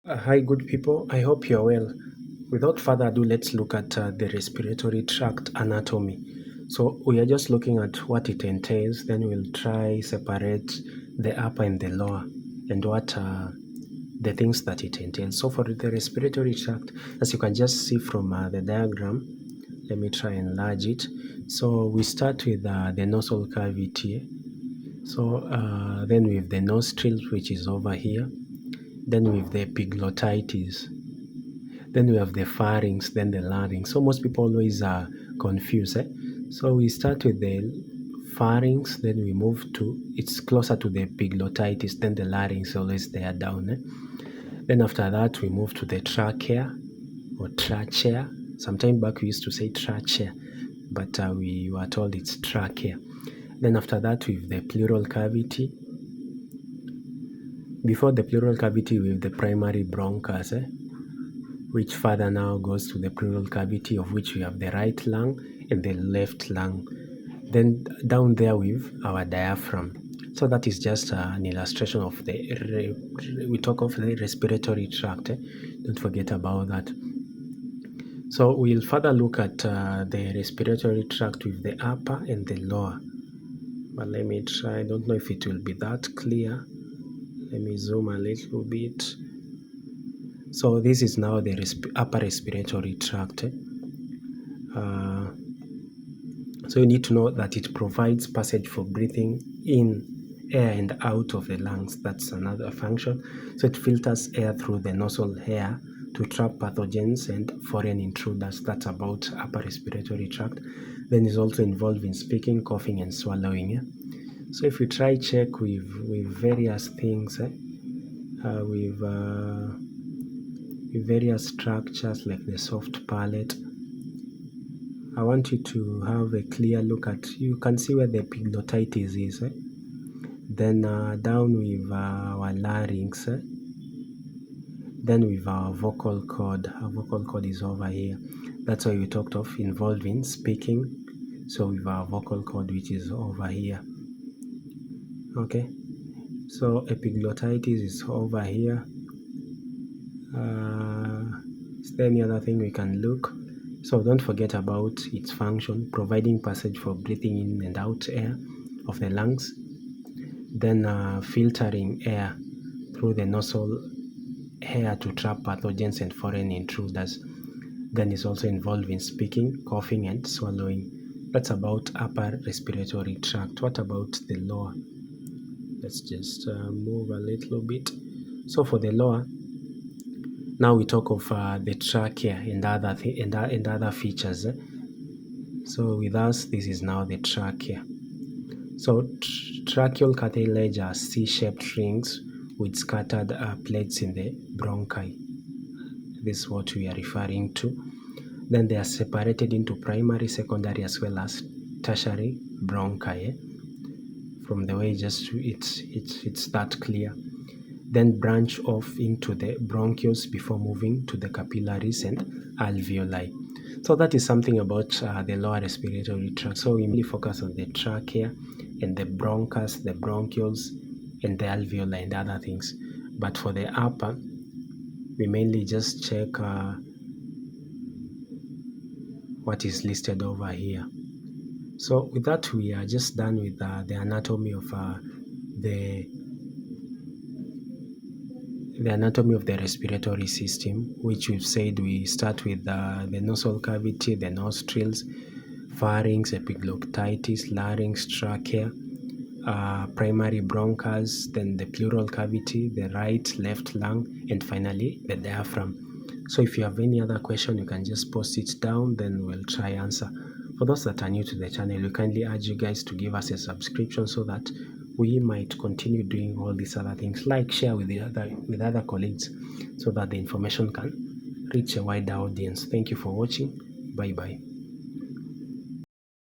Hi, good people. I hope you're well. Without further ado, let's look at the respiratory tract anatomy. So we are just looking at what it entails. Then we'll try separate the upper and the lower, and what the things that it entails. So for the respiratory tract, as you can just see from the diagram, let me try and enlarge it. So we start with the nasal cavity. So then we have the nostrils, which is over here. Then we have the epiglottis. Then we have the pharynx, then the larynx. So most people always are confused. So we start with the pharynx, then we move to, it's closer to the epiglottis, then the larynx always there down. Then after that, we move to the trachea or trachea. Sometime back we used to say trachea, but we were told it's trachea. Then after that, we have the pleural cavity. Before the pleural cavity, we have the primary bronchus, which further now goes to the pleural cavity, of which we have the right lung and the left lung. Then down there we have our diaphragm. So that is just an illustration of we talk of the respiratory tract. Don't forget about that. So we'll further look at the respiratory tract with the upper and the lower. But let me try. I don't know if it will be that clear. Let me zoom a little bit. So this is now the upper respiratory tract. So you need to know that it provides passage for breathing in air and out of the lungs. That's another function. So it filters air through the nasal hair to trap pathogens and foreign intruders. That's about upper respiratory tract. Then it's also involved in speaking, coughing, and swallowing. So if we try check with various things, with various structures like the soft palate, I want you to have a clear look at, you can see where the epiglottis is. Then down with our larynx. Then with our vocal cord. Our vocal cord is over here. That's why we talked of involved in speaking. So with our vocal cord, which is over here. Okay. So epiglottis is over here. Is there any other thing we can look? So don't forget about its function, providing passage for breathing in and out air of the lungs. Then filtering air through the nasal hair to trap pathogens and foreign intruders. Then is also involved in speaking, coughing, and swallowing. That's about upper respiratory tract. What about the lower? Let's just move a little bit. So for the lower, now we talk of the trachea and other features. So with us, this is now the trachea. So tracheal cartilage are C-shaped rings with scattered plates in the bronchi. This is what we are referring to. Then they are separated into primary, secondary, as well as tertiary bronchi. From the way it's that clear. Then branch off into the bronchioles before moving to the capillaries and alveoli. So that is something about the lower respiratory tract. So we mainly focus on the trachea and the bronchus, the bronchioles, and the alveoli and other things. But for the upper, we mainly just check what is listed over here. So with that, we are just done with the anatomy of the anatomy of the respiratory system, which we've said we start with the nasal cavity, the nostrils, pharynx, epiglottis, larynx, trachea, primary bronchus, then the pleural cavity, the right, left lung, and finally the diaphragm. So if you have any other question, you can just post it down, then we'll try answer. For those that are new to the channel, we kindly urge you guys to give us a subscription so that we might continue doing all these other things. Like, share with other colleagues so that the information can reach a wider audience. Thank you for watching. Bye bye.